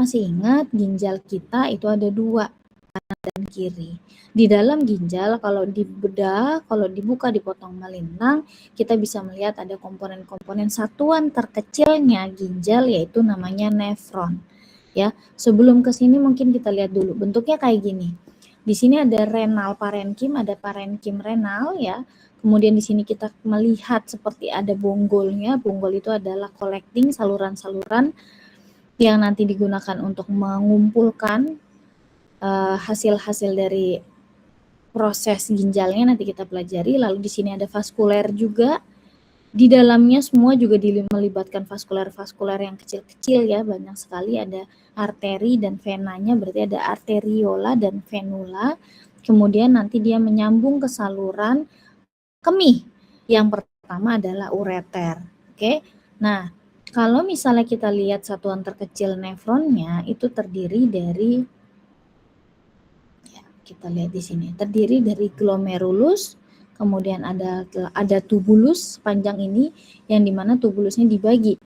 masih ingat ginjal kita itu ada 2, kanan dan kiri. Di dalam ginjal kalau dibedah, kalau dibuka, dipotong melintang, kita bisa melihat ada komponen-komponen satuan terkecilnya ginjal yaitu namanya nefron. Ya, sebelum ke sini mungkin kita lihat dulu bentuknya kayak gini. Di sini ada renal parenkim, ada parenkim renal ya. Kemudian di sini kita melihat seperti ada bonggolnya. Bonggol itu adalah collecting saluran-saluran yang nanti digunakan untuk mengumpulkan hasil-hasil dari proses ginjalnya nanti kita pelajari. Lalu di sini ada vaskuler juga. Di dalamnya semua juga melibatkan vaskuler-vaskuler yang kecil-kecil ya, banyak sekali, ada arteri dan venanya, berarti ada arteriola dan venula. Kemudian nanti dia menyambung ke saluran kemih. Yang pertama adalah ureter. Oke. Nah, kalau misalnya kita lihat satuan terkecil nefronnya itu terdiri dari, ya, kita lihat di sini, terdiri dari glomerulus, kemudian ada tubulus panjang ini, yang dimana tubulusnya dibagi.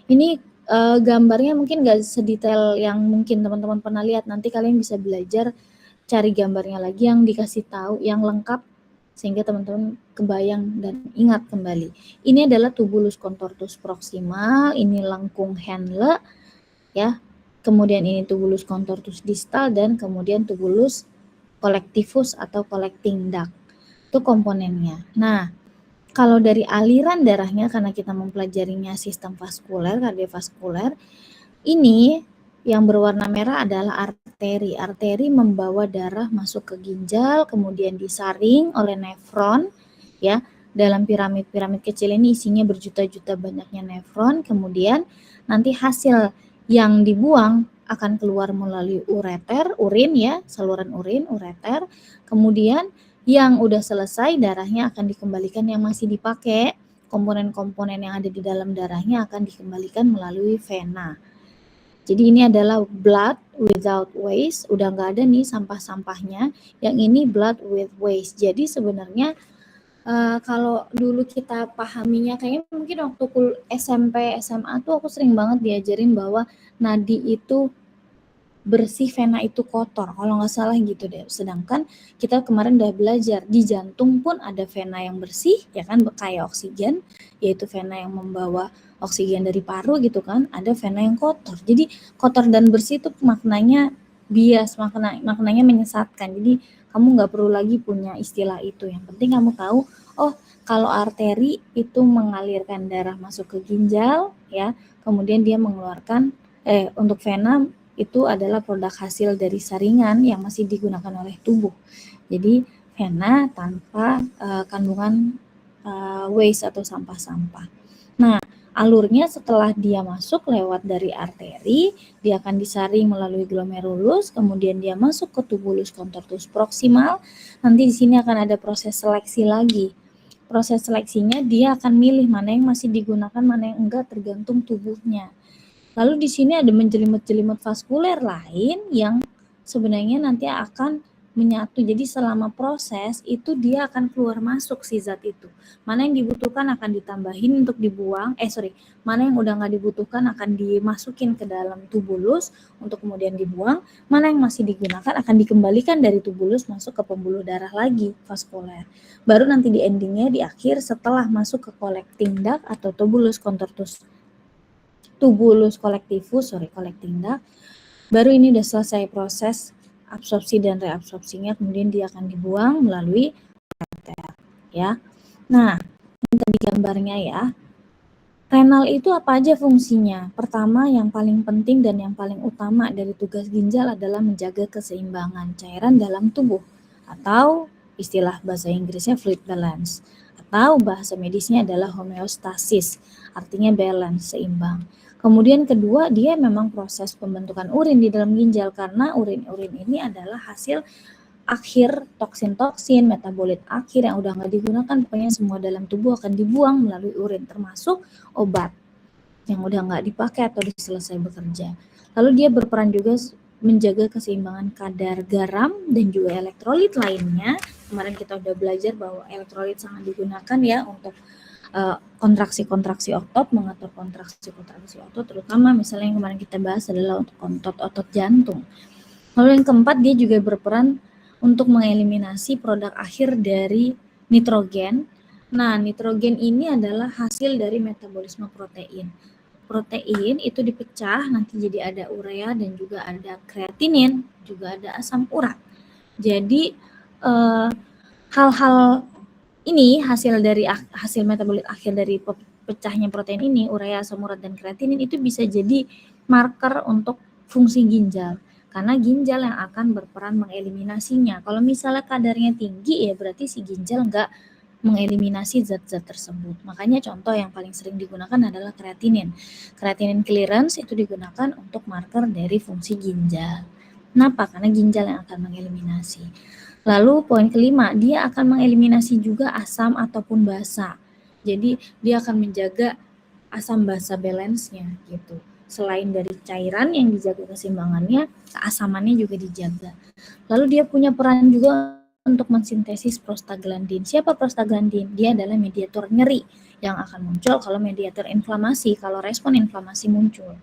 Ini gambarnya mungkin nggak sedetail yang mungkin teman-teman pernah lihat. Nanti kalian bisa belajar cari gambarnya lagi yang dikasih tahu, yang lengkap, sehingga teman-teman kebayang dan ingat kembali. Ini adalah tubulus contortus proximal, ini lengkung Henle, ya. Kemudian ini tubulus contortus distal, dan kemudian tubulus collectivus atau collecting duct. Itu komponennya. Nah, kalau dari aliran darahnya, karena kita mempelajarinya sistem vaskuler, kardiovaskuler, ini yang berwarna merah adalah arteri. Arteri membawa darah masuk ke ginjal, kemudian disaring oleh nefron, ya. Dalam piramid-piramid kecil ini isinya berjuta-juta banyaknya nefron, kemudian nanti hasil yang dibuang akan keluar melalui ureter, urin ya, saluran urin, ureter. Kemudian yang udah selesai darahnya akan dikembalikan, yang masih dipakai komponen-komponen yang ada di dalam darahnya akan dikembalikan melalui vena. Jadi ini adalah blood without waste, udah nggak ada nih sampah-sampahnya. Yang ini blood with waste. Jadi sebenarnya kalau dulu kita pahaminya, kayaknya mungkin waktu SMP, SMA tuh aku sering banget diajarin bahwa nadi itu bersih, vena itu kotor, kalau nggak salah gitu deh. Sedangkan kita kemarin udah belajar di jantung pun ada vena yang bersih, ya kan, kayak oksigen, yaitu vena yang membawa oksigen dari paru gitu kan. Ada vena yang kotor. Jadi kotor dan bersih itu maknanya bias, maknanya menyesatkan. Jadi kamu nggak perlu lagi punya istilah itu. Yang penting kamu tahu, oh kalau arteri itu mengalirkan darah masuk ke ginjal, ya, kemudian dia mengeluarkan untuk vena itu adalah produk hasil dari saringan yang masih digunakan oleh tubuh. Jadi vena tanpa kandungan waste atau sampah-sampah. Nah, alurnya setelah dia masuk lewat dari arteri, dia akan disaring melalui glomerulus, kemudian dia masuk ke tubulus contortus proximal. Nanti di sini akan ada proses seleksi lagi. Proses seleksinya dia akan milih mana yang masih digunakan, mana yang enggak, tergantung tubuhnya. Lalu di sini ada menjelimet-jelimet vaskuler lain yang sebenarnya nanti akan menyatu. Jadi selama proses itu dia akan keluar masuk si zat itu. Mana yang dibutuhkan akan ditambahin untuk dibuang. Mana yang udah nggak dibutuhkan akan dimasukin ke dalam tubulus untuk kemudian dibuang. Mana yang masih digunakan akan dikembalikan dari tubulus masuk ke pembuluh darah lagi, vaskuler. Baru nanti di endingnya di akhir setelah masuk ke collecting duct atau tubulus collecting duct, baru ini udah selesai proses absorpsi dan reabsorpsinya, kemudian dia akan dibuang melalui ureter, ya. Nah, ini tadi gambarnya ya. Renal itu apa aja fungsinya? Pertama, yang paling penting dan yang paling utama dari tugas ginjal adalah menjaga keseimbangan cairan dalam tubuh, atau istilah bahasa Inggrisnya fluid balance, atau bahasa medisnya adalah homeostasis, artinya balance, seimbang. Kemudian kedua, dia memang proses pembentukan urin di dalam ginjal, karena urin-urin ini adalah hasil akhir toksin-toksin, metabolit akhir yang udah nggak digunakan, pokoknya semua dalam tubuh akan dibuang melalui urin, termasuk obat yang udah nggak dipakai atau udah selesai bekerja. Lalu dia berperan juga menjaga keseimbangan kadar garam dan juga elektrolit lainnya. Kemarin kita udah belajar bahwa elektrolit sangat digunakan ya untuk kontraksi-kontraksi otot, mengatur kontraksi-kontraksi otot, terutama misalnya yang kemarin kita bahas adalah untuk otot jantung. Lalu yang keempat, dia juga berperan untuk mengeliminasi produk akhir dari nitrogen. Nah, nitrogen ini adalah hasil dari metabolisme protein. Protein itu dipecah, nanti jadi ada urea dan juga ada kreatinin, juga ada asam urat. Jadi hal-hal ini hasil metabolit akhir dari pecahnya protein ini, urea, asam urat, dan kreatinin itu bisa jadi marker untuk fungsi ginjal. Karena ginjal yang akan berperan mengeliminasinya. Kalau misalnya kadarnya tinggi, ya berarti si ginjal nggak mengeliminasi zat-zat tersebut. Makanya contoh yang paling sering digunakan adalah kreatinin. Kreatinin clearance itu digunakan untuk marker dari fungsi ginjal. Kenapa? Karena ginjal yang akan mengeliminasi. Lalu poin kelima, dia akan mengeliminasi juga asam ataupun basa. Jadi dia akan menjaga asam basa balance-nya gitu. Selain dari cairan yang dijaga keseimbangannya, keasamannya juga dijaga. Lalu dia punya peran juga untuk mensintesis prostaglandin. Siapa prostaglandin? Dia adalah mediator nyeri yang akan muncul kalau mediator inflamasi, kalau respon inflamasi muncul.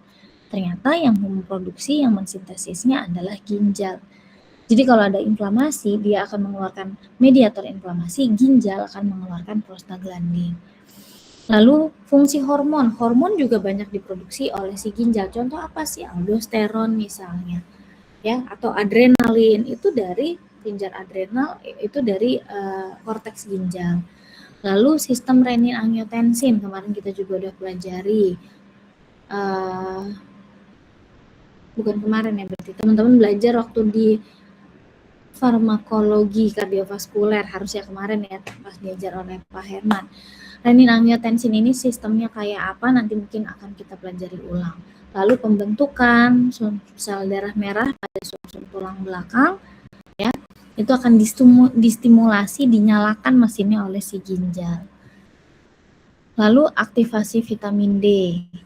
Ternyata yang memproduksi, yang mensintesisnya adalah ginjal. Jadi kalau ada inflamasi, dia akan mengeluarkan mediator inflamasi, ginjal akan mengeluarkan prostaglandin. Lalu fungsi hormon juga banyak diproduksi oleh si ginjal. Contoh apa sih? Aldosteron misalnya, ya, atau adrenalin itu dari kelenjar adrenal, itu dari korteks ginjal. Lalu sistem renin-angiotensin kemarin kita juga udah pelajari. Bukan kemarin ya, berarti teman-teman belajar waktu di farmakologi kardiovaskuler, harusnya kemarin ya pas diajar oleh Pak Herman. Renin-angiotensin ini sistemnya kayak apa, nanti mungkin akan kita pelajari ulang. Lalu pembentukan sel darah merah pada sumsum tulang belakang, ya, itu akan distimulasi, dinyalakan mesinnya oleh si ginjal. Lalu aktivasi vitamin D.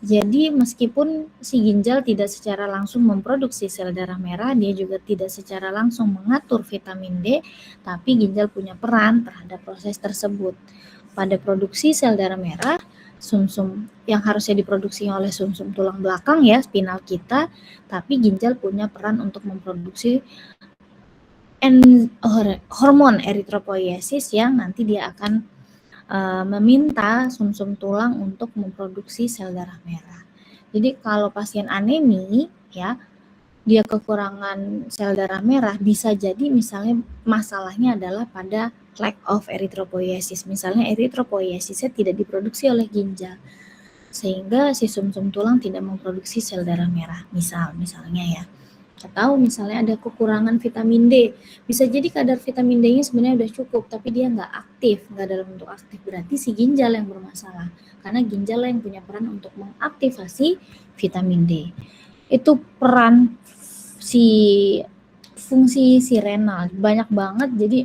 Jadi meskipun si ginjal tidak secara langsung memproduksi sel darah merah, dia juga tidak secara langsung mengatur vitamin D, tapi ginjal punya peran terhadap proses tersebut. Pada produksi sel darah merah, sumsum yang harusnya diproduksi oleh sumsum tulang belakang ya, spinal kita, tapi ginjal punya peran untuk memproduksi hormon eritropoiesis yang nanti dia akan meminta sumsum tulang untuk memproduksi sel darah merah. Jadi kalau pasien anemi ya, dia kekurangan sel darah merah, bisa jadi misalnya masalahnya adalah pada lack of erythropoiesis. Misalnya erythropoiesisnya tidak diproduksi oleh ginjal, sehingga si sumsum tulang tidak memproduksi sel darah merah, misalnya ya. Atau misalnya ada kekurangan vitamin D, bisa jadi kadar vitamin D-nya sebenarnya udah cukup, tapi dia nggak aktif, nggak dalam bentuk aktif, berarti si ginjal yang bermasalah, karena ginjal yang punya peran untuk mengaktifasi vitamin D. Itu peran fungsi si renal, banyak banget. Jadi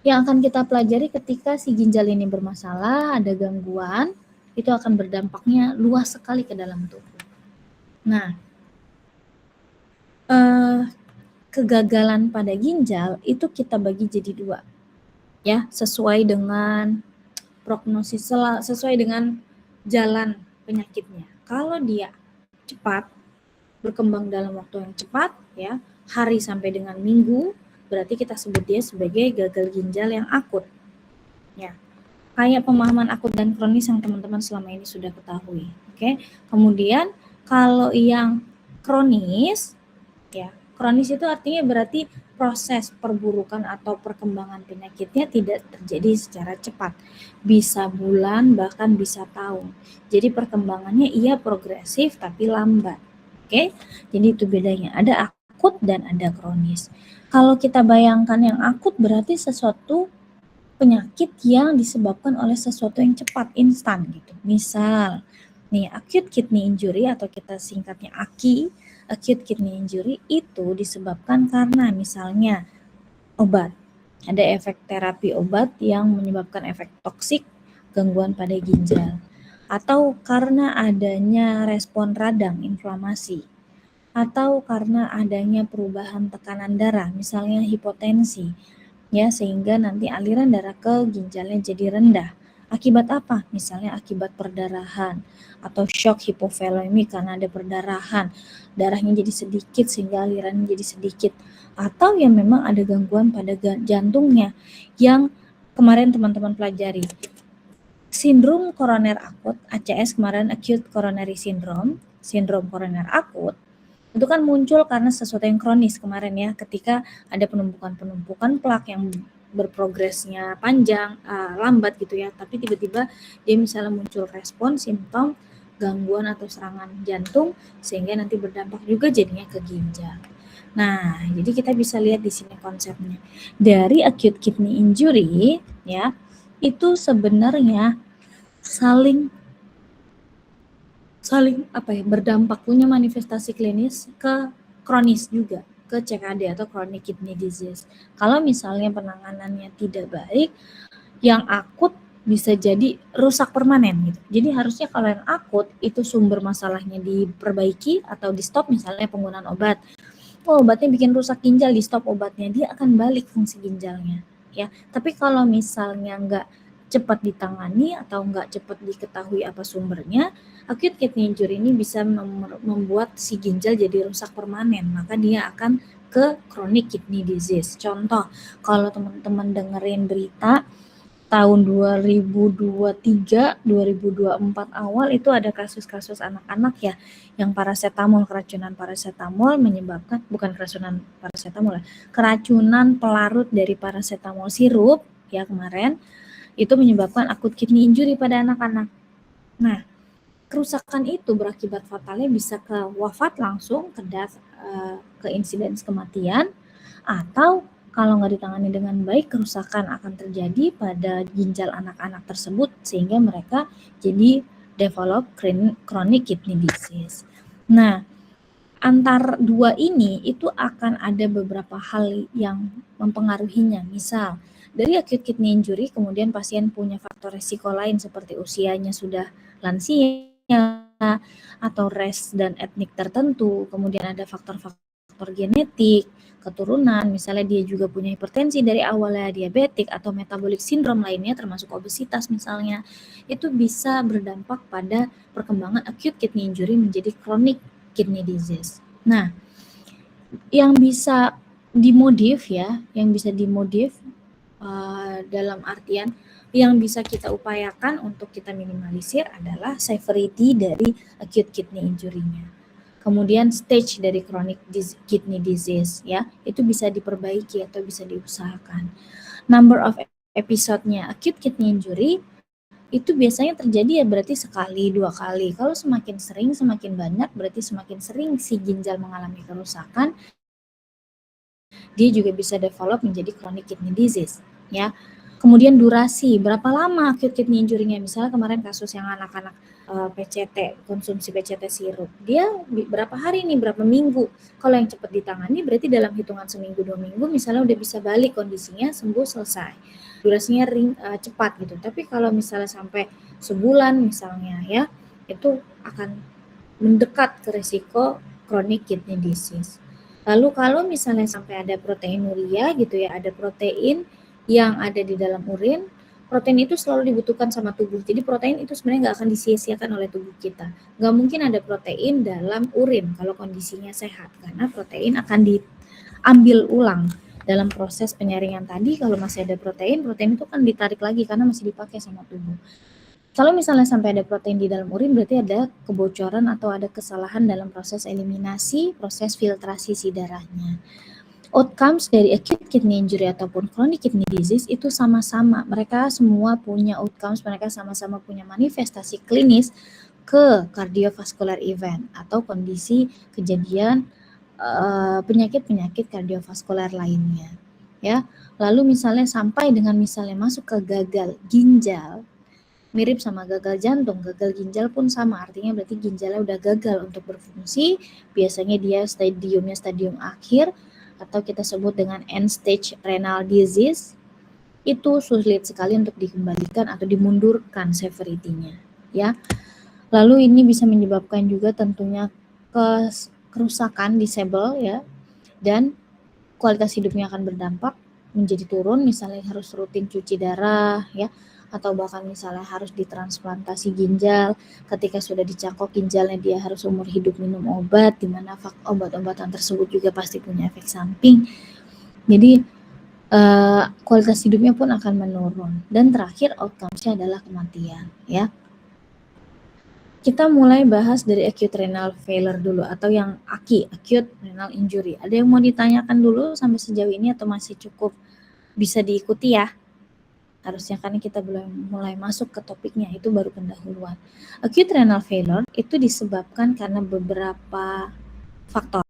yang akan kita pelajari ketika si ginjal ini bermasalah, ada gangguan, itu akan berdampaknya luas sekali ke dalam tubuh. Nah, kegagalan pada ginjal itu kita bagi jadi dua, ya, sesuai dengan prognosis, sesuai dengan jalan penyakitnya. Kalau dia cepat, berkembang dalam waktu yang cepat, ya, hari sampai dengan minggu, berarti kita sebut dia sebagai gagal ginjal yang akut, ya. Kayak pemahaman akut dan kronis yang teman-teman selama ini sudah ketahui, oke. Kemudian kalau yang kronis, ya, kronis itu artinya berarti proses perburukan atau perkembangan penyakitnya tidak terjadi secara cepat. Bisa bulan, bahkan bisa tahun. Jadi perkembangannya iya progresif tapi lambat. Oke? Jadi itu bedanya. Ada akut dan ada kronis. Kalau kita bayangkan yang akut berarti sesuatu penyakit yang disebabkan oleh sesuatu yang cepat, instan gitu. Misal, nih acute kidney injury atau kita singkatnya AKI, acute kidney injury itu disebabkan karena misalnya obat. Ada efek terapi obat yang menyebabkan efek toksik, gangguan pada ginjal. Atau karena adanya respon radang, inflamasi. Atau karena adanya perubahan tekanan darah, misalnya hipotensi, ya, sehingga nanti aliran darah ke ginjalnya jadi rendah. Akibat apa? Misalnya akibat perdarahan atau shock hipovolemik karena ada perdarahan, darahnya jadi sedikit sehingga alirannya jadi sedikit, atau yang memang ada gangguan pada jantungnya yang kemarin teman-teman pelajari. Sindrom koroner akut, ACS kemarin, acute coronary syndrome, sindrom koroner akut, itu kan muncul karena sesuatu yang kronis kemarin ya, ketika ada penumpukan plak yang berprogresnya panjang, lambat gitu ya, tapi tiba-tiba dia misalnya muncul respon, simptom, gangguan atau serangan jantung, sehingga nanti berdampak juga jadinya ke ginjal. Nah, jadi kita bisa lihat di sini konsepnya. Dari acute kidney injury ya, itu sebenarnya saling berdampak, punya manifestasi klinis ke kronis juga, ke CKD atau chronic kidney disease. Kalau misalnya penanganannya tidak baik, yang akut bisa jadi rusak permanen gitu. Jadi harusnya kalau yang akut itu sumber masalahnya diperbaiki atau di stop, misalnya penggunaan obat. Obatnya bikin rusak ginjal, di stop obatnya, dia akan balik fungsi ginjalnya ya. Tapi kalau misalnya nggak cepat ditangani atau nggak cepat diketahui apa sumbernya, acute kidney injury ini bisa membuat si ginjal jadi rusak permanen, maka dia akan ke chronic kidney disease. Contoh, kalau teman-teman dengerin berita tahun 2023, 2024 awal itu ada kasus-kasus anak-anak ya yang keracunan paracetamol menyebabkan, bukan keracunan paracetamol ya, keracunan pelarut dari paracetamol sirup ya kemarin, itu menyebabkan acute kidney injury pada anak-anak. Nah, kerusakan itu berakibat fatalnya bisa ke wafat langsung, ke insidens kematian, atau kalau nggak ditangani dengan baik, kerusakan akan terjadi pada ginjal anak-anak tersebut sehingga mereka jadi develop chronic kidney disease. Nah, antar dua ini itu akan ada beberapa hal yang mempengaruhinya. Misal, dari acute kidney injury kemudian pasien punya faktor risiko lain seperti usianya sudah lansia atau ras dan etnik tertentu, kemudian ada faktor-faktor genetik, keturunan, misalnya dia juga punya hipertensi dari awalnya, diabetik atau metabolic syndrome lainnya termasuk obesitas misalnya, itu bisa berdampak pada perkembangan acute kidney injury menjadi chronic kidney disease. Nah, yang bisa dimodif ya, dalam artian yang bisa kita upayakan untuk kita minimalisir adalah severity dari acute kidney injury-nya. Kemudian stage dari chronic kidney disease ya, itu bisa diperbaiki atau bisa diusahakan. Number of episode-nya acute kidney injury itu biasanya terjadi ya berarti sekali, 2 kali. Kalau semakin sering, semakin banyak, berarti semakin sering si ginjal mengalami kerusakan, dia juga bisa develop menjadi chronic kidney disease ya. Kemudian durasi, berapa lama acute kidney injury-nya, misalnya kemarin kasus yang anak-anak PCT, konsumsi PCT sirup, dia berapa hari nih, berapa minggu. Kalau yang cepat ditangani berarti dalam hitungan seminggu 2 minggu misalnya udah bisa balik kondisinya, sembuh, selesai. Durasinya cepat gitu. Tapi kalau misalnya sampai sebulan misalnya ya, itu akan mendekat ke risiko chronic kidney disease. Lalu kalau misalnya sampai ada proteinuria gitu ya, ada protein yang ada di dalam urin, protein itu selalu dibutuhkan sama tubuh. Jadi protein itu sebenarnya nggak akan disia-siakan oleh tubuh kita. Nggak mungkin ada protein dalam urin kalau kondisinya sehat, karena protein akan diambil ulang dalam proses penyaringan tadi. Kalau masih ada protein itu kan ditarik lagi karena masih dipakai sama tubuh. Kalau misalnya sampai ada protein di dalam urin, berarti ada kebocoran atau ada kesalahan dalam proses eliminasi, proses filtrasi si darahnya. Outcomes dari acute kidney injury ataupun chronic kidney disease itu sama-sama. Mereka semua punya outcomes, mereka sama-sama punya manifestasi klinis ke cardiovascular event atau kondisi kejadian penyakit-penyakit kardiovaskular lainnya. Ya, lalu misalnya sampai dengan misalnya masuk ke gagal ginjal, mirip sama gagal jantung, gagal ginjal pun sama, artinya berarti ginjalnya udah gagal untuk berfungsi, biasanya dia stadium akhir, atau kita sebut dengan end stage renal disease, itu sulit sekali untuk dikembalikan atau dimundurkan severity-nya, ya. Lalu ini bisa menyebabkan juga tentunya kerusakan disable ya, dan kualitas hidupnya akan berdampak menjadi turun, misalnya harus rutin cuci darah ya, atau bahkan misalnya harus ditransplantasi ginjal. Ketika sudah dicangkok ginjalnya, dia harus umur hidup minum obat, di mana obat-obatan tersebut juga pasti punya efek samping. Jadi kualitas hidupnya pun akan menurun. Dan terakhir outcome-nya adalah kematian, ya. Kita mulai bahas dari acute renal failure dulu, atau yang AKI, acute renal injury. Ada yang mau ditanyakan dulu sampai sejauh ini atau masih cukup bisa diikuti ya? Harusnya, karena kita belum mulai masuk ke topiknya, itu baru pendahuluan. Acute renal failure itu disebabkan karena beberapa faktor.